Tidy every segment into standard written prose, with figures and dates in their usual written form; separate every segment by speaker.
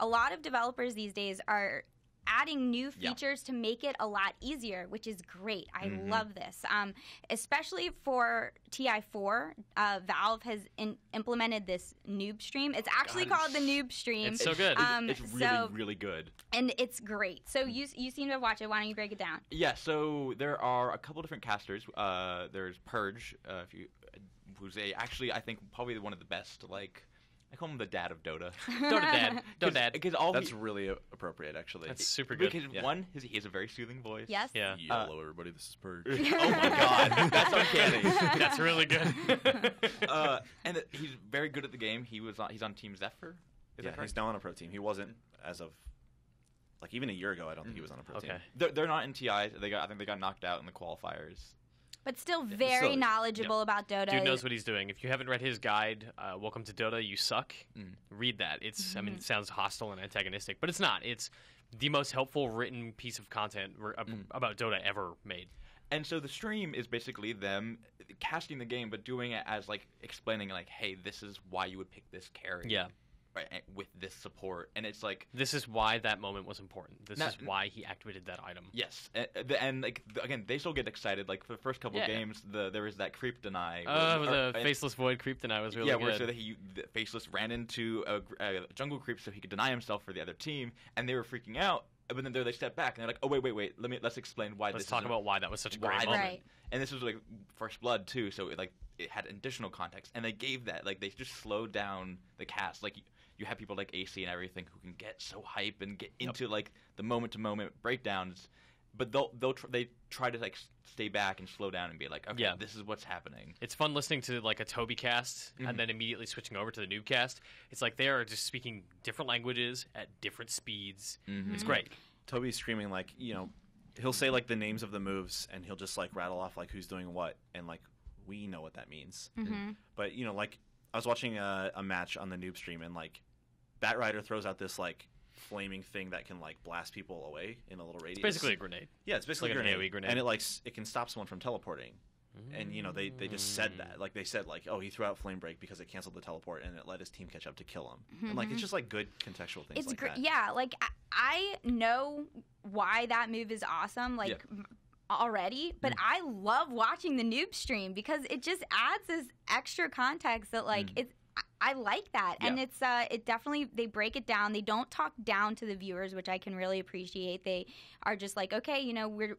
Speaker 1: a lot of developers these days are adding new features to make it a lot easier, which is great. I love this. Especially for TI4, Valve has implemented this noob stream. It's actually called the noob stream.
Speaker 2: It's so good.
Speaker 3: It's really, really good.
Speaker 1: And it's great. So you seem to watch it. Why don't you break it down?
Speaker 3: Yeah, so there are a couple different casters. There's Purge, who's actually, I think, probably one of the best, like... I call him the dad of Dota.
Speaker 2: Dota dad.
Speaker 3: Because
Speaker 4: That's really appropriate, actually.
Speaker 2: That's super good.
Speaker 3: Because one, he has a very soothing voice.
Speaker 1: Yes.
Speaker 2: Yeah.
Speaker 4: Hello, everybody. This is Purge.
Speaker 3: Oh my god, that's uncanny.
Speaker 2: That's really good.
Speaker 3: And he's very good at the game. He's on Team Zephyr.
Speaker 4: He's now on a pro team. He wasn't as of even a year ago. I don't think he was on a pro team.
Speaker 3: They're not in TI. I think they got knocked out in the qualifiers.
Speaker 1: But still very knowledgeable about Dota.
Speaker 2: Dude knows what he's doing. If you haven't read his guide, Welcome to Dota, You Suck, read that. It's I mean, it sounds hostile and antagonistic, but it's not. It's the most helpful written piece of content about Dota ever made.
Speaker 3: And so the stream is basically them casting the game, but doing it as, like, explaining, like, hey, this is why you would pick this carry.
Speaker 2: Yeah.
Speaker 3: Right, with this support, and it's like
Speaker 2: this is why that moment was important. This is why he activated that item.
Speaker 3: Yes, and like again, they still get excited. Like for the first couple of games, there was that creep deny.
Speaker 2: The faceless void creep deny was really good.
Speaker 3: Where the faceless ran into a jungle creep so he could deny himself for the other team, and they were freaking out. But then they stepped back and they're like, "Oh wait, let's explain why."
Speaker 2: Let's talk about why that was such a great moment.
Speaker 1: Right.
Speaker 3: And this was like First Blood too, so it had additional context, and they gave that. Like they just slowed down the cast. Like you have people like AC and everything who can get so hype and get into like the moment to moment breakdowns, but they try to like stay back and slow down and be like, okay, this is what's happening.
Speaker 2: It's fun listening to like a Toby cast and then immediately switching over to the noob cast. It's like they are just speaking different languages at different speeds. It's great.
Speaker 4: Toby's screaming like, he'll say like the names of the moves and he'll just like rattle off like who's doing what, and like we know what that means. But like I was watching a match on the noob stream, and like Batrider throws out this like flaming thing that can like blast people away in a little radius.
Speaker 2: It's basically a grenade.
Speaker 4: Yeah, it's basically
Speaker 2: like an AoE grenade.
Speaker 4: And it can stop someone from teleporting. And they just said that. Like they said like, oh, he threw out flame break because it canceled the teleport and it let his team catch up to kill him. And like it's just like good contextual things like that.
Speaker 1: Yeah, like I know why that move is awesome. Like already, but I love watching the noob stream because it just adds this extra context that like I like that, and it's it definitely, they break it down. They don't talk down to the viewers, which I can really appreciate. They are just like, okay,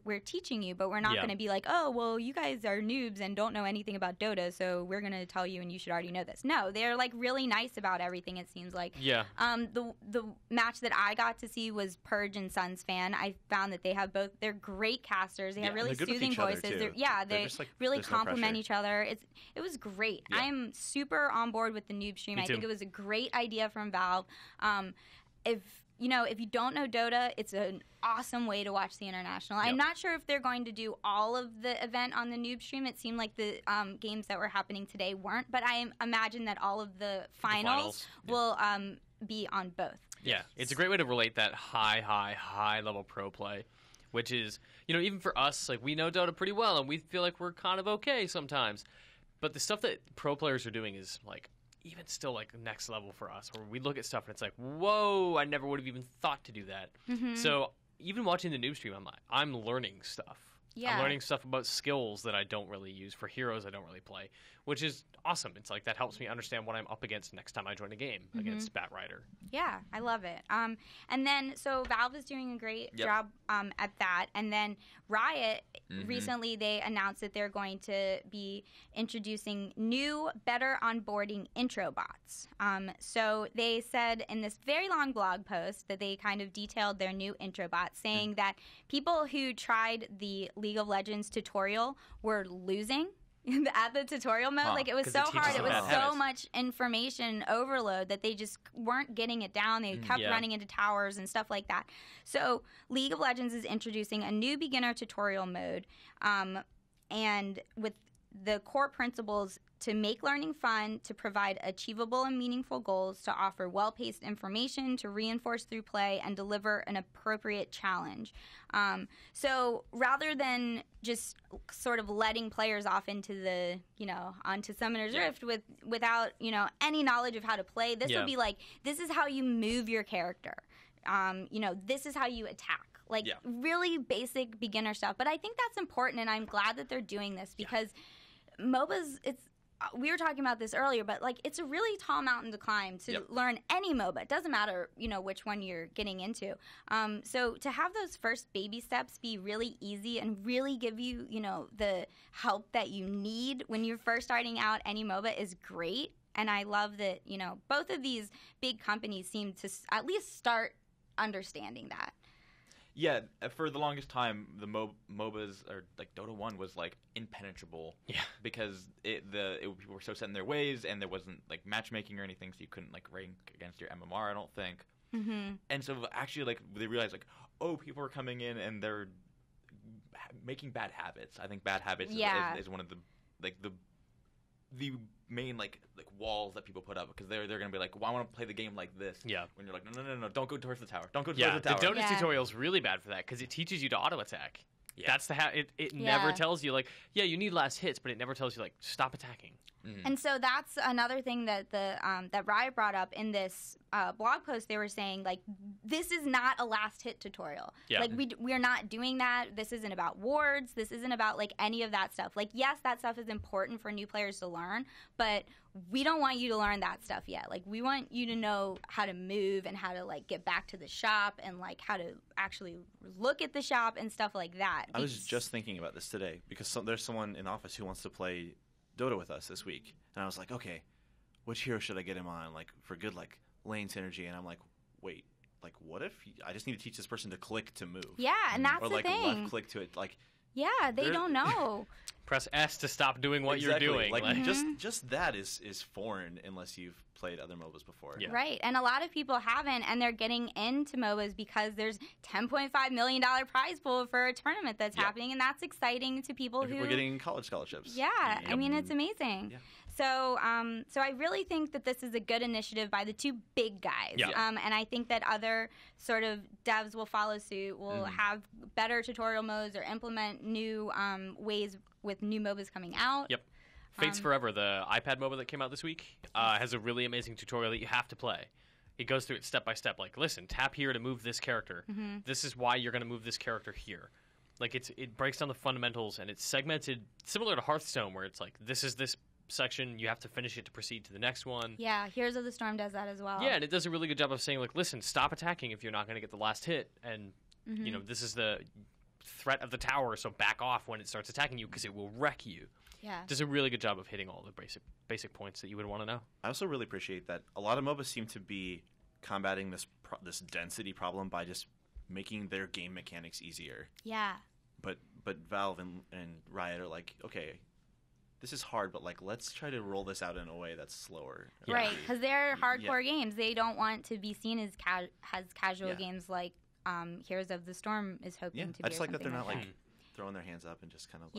Speaker 1: we're teaching you, but we're not going to be like, oh, well, you guys are noobs and don't know anything about Dota, so we're going to tell you and you should already know this. No, they're like really nice about everything. It seems like. Yeah. The match that I got to see was Purge and Suns Fan. I found that they have both. They're great casters. They have really soothing voices. They just, like, really complement each other. It was great. I am super on board with the noob stream. I think it was a great idea from Valve. If you don't know Dota, it's an awesome way to watch the International. I'm not sure if they're going to do all of the event on the noob stream. It seemed like the games that were happening today weren't, but I imagine that all of the finals will be on both.
Speaker 2: Yeah, it's a great way to relate that high level pro play, which is, even for us, like we know Dota pretty well and we feel like we're kind of okay sometimes. But the stuff that pro players are doing is like even still like next level for us, where we look at stuff and it's like, whoa, I never would have even thought to do that. So even watching the noob stream, I'm learning stuff. I'm learning stuff about skills that I don't really use for heroes I don't really play, which is awesome. It's like that helps me understand what I'm up against next time I join a game against Batrider.
Speaker 1: Yeah, I love it. And then, so Valve is doing a great job at that. And then Riot, recently they announced that they're going to be introducing new, better onboarding intro bots. So they said in this very long blog post that they kind of detailed their new intro bot, saying that people who tried the League of Legends tutorial were losing at the tutorial mode. Like it was so hard. It was so much information overload that they just weren't getting it down. They kept running into towers and stuff like that. So League of Legends is introducing a new beginner tutorial mode, and with the core principles to make learning fun, to provide achievable and meaningful goals, to offer well-paced information, to reinforce through play, and deliver an appropriate challenge. So rather than just sort of letting players off into the, onto Summoner's Rift without, any knowledge of how to play, this would be like, this is how you move your character. This is how you attack. Really basic beginner stuff. But I think that's important, and I'm glad that they're doing this because MOBAs, we were talking about this earlier, but it's a really tall mountain to climb to learn any MOBA. It doesn't matter, which one you're getting into. So to have those first baby steps be really easy and really give you, the help that you need when you're first starting out any MOBA is great. And I love that, both of these big companies seem to at least start understanding that.
Speaker 3: Yeah, for the longest time, the MOBAs, or Dota 1 was impenetrable. Yeah, because people were so set in their ways, and there wasn't matchmaking or anything, so you couldn't rank against your MMR. I don't think. Mm-hmm. And so actually, they realized people are coming in and they're making bad habits. I think bad habits is one of the main walls that people put up, because they're gonna be well, I want to play the game like this. Yeah. When you're no, don't go towards the tower. Don't go towards the tower.
Speaker 2: The Dota tutorial is really bad for that because it teaches you to auto attack. Yeah. That's it never tells you you need last hits, but it never tells you stop attacking. Mm-hmm.
Speaker 1: And so that's another thing that that Riot brought up in this blog post. They were saying this is not a last hit tutorial. Yeah. We're not doing that. This isn't about wards. This isn't about any of that stuff. Yes, that stuff is important for new players to learn, but we don't want you to learn that stuff yet. We want you to know how to move and how to get back to the shop and how to actually look at the shop and stuff like that.
Speaker 4: I was just thinking about this today because there's someone in the office who wants to play Dota with us this week, and I was okay, which hero should I get him on for good lane synergy? And I'm wait, what if I just need to teach this person to click to move?
Speaker 1: Yeah, and that's
Speaker 4: or
Speaker 1: the thing.
Speaker 4: Left click to it.
Speaker 1: Yeah, they don't know.
Speaker 2: Press S to stop doing what you're doing.
Speaker 4: Just that is foreign unless you've played other MOBAs before.
Speaker 1: Yeah. Right, and a lot of people haven't, and they're getting into MOBAs because there's $10.5 million prize pool for a tournament that's happening, and that's exciting to people
Speaker 4: People are getting college scholarships.
Speaker 1: Yeah, I mean, it's amazing. Yeah. So I really think that this is a good initiative by the two big guys. Yeah. And I think that other sort of devs will follow suit, will have better tutorial modes or implement new ways with new MOBAs coming out.
Speaker 2: Yep. Fates Forever, the iPad MOBA that came out this week, has a really amazing tutorial that you have to play. It goes through it step by step. Listen, tap here to move this character. Mm-hmm. This is why you're going to move this character here. It breaks down the fundamentals, and it's segmented similar to Hearthstone, where it's this is this section, you have to finish it to proceed to the next one.
Speaker 1: Yeah, Heroes of the Storm does that as well.
Speaker 2: Yeah, and it does a really good job of saying, listen, stop attacking if you're not going to get the last hit, and, this is the threat of the tower, so back off when it starts attacking you because it will wreck you. Yeah. Does a really good job of hitting all the basic points that you would want to know.
Speaker 4: I also really appreciate that a lot of MOBAs seem to be combating this density problem by just making their game mechanics easier.
Speaker 1: Yeah.
Speaker 4: But Valve and Riot are okay, this is hard, but let's try to roll this out in a way that's slower.
Speaker 1: Right, because they're hardcore games. They don't want to be seen as casual games like Heroes of the Storm is hoping to be.
Speaker 4: I just that they're not throwing their hands up and just kind of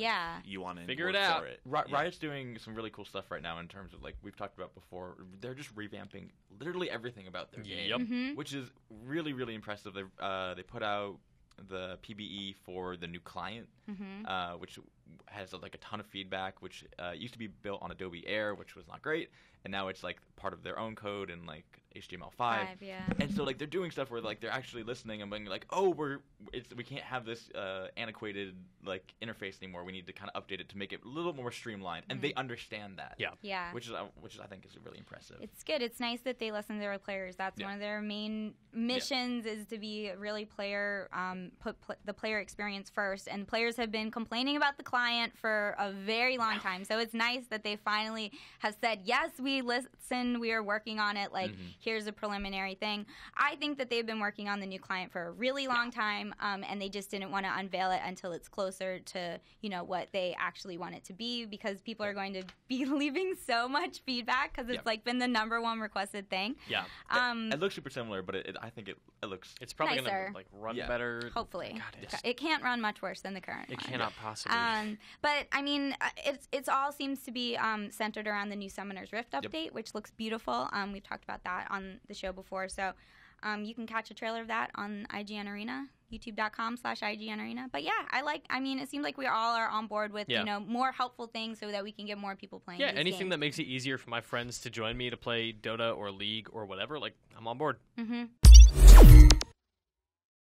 Speaker 4: you want to
Speaker 2: figure it out.
Speaker 3: Riot's doing some really cool stuff right now in terms of we've talked about before. They're just revamping literally everything about their game, which is really, really impressive. They put out the PBE for the new client, which has a ton of feedback, which used to be built on Adobe Air, which was not great, and now it's part of their own code and HTML5. And so they're doing stuff where they're actually listening and being we can't have this antiquated interface anymore. We need to kind of update it to make it a little more streamlined, and they understand that.
Speaker 1: Yeah.
Speaker 3: Which is I think is really impressive.
Speaker 1: It's good. It's nice that they listen to their players. That's one of their main missions is to be really put the player experience first. And players have been complaining about the client for a very long time. So it's nice that they finally have said, yes, we hey, listen, we are working on it. Like, here's a preliminary thing. I think that they've been working on the new client for a really long time, and they just didn't want to unveil it until it's closer to, what they actually want it to be, because people are going to be leaving so much feedback because it's like been the number one requested thing.
Speaker 2: Yeah.
Speaker 3: It looks super similar, but I think it looks...
Speaker 2: It's probably going
Speaker 1: nicer.
Speaker 2: to like run better.
Speaker 1: Hopefully. It can't run much worse than the current
Speaker 2: It
Speaker 1: one.
Speaker 2: cannot possibly.
Speaker 1: But, I mean, it's all seems to be centered around the new Summoner's Rift update, which looks beautiful. We've talked about that on the show before, so you can catch a trailer of that on IGN Arena, youtube.com/IGN Arena. But yeah, it seems like we all are on board with, more helpful things so that we can get more people playing these
Speaker 2: anything
Speaker 1: games.
Speaker 2: that makes it easier for my friends to join me to play Dota or League or whatever, like, I'm on board.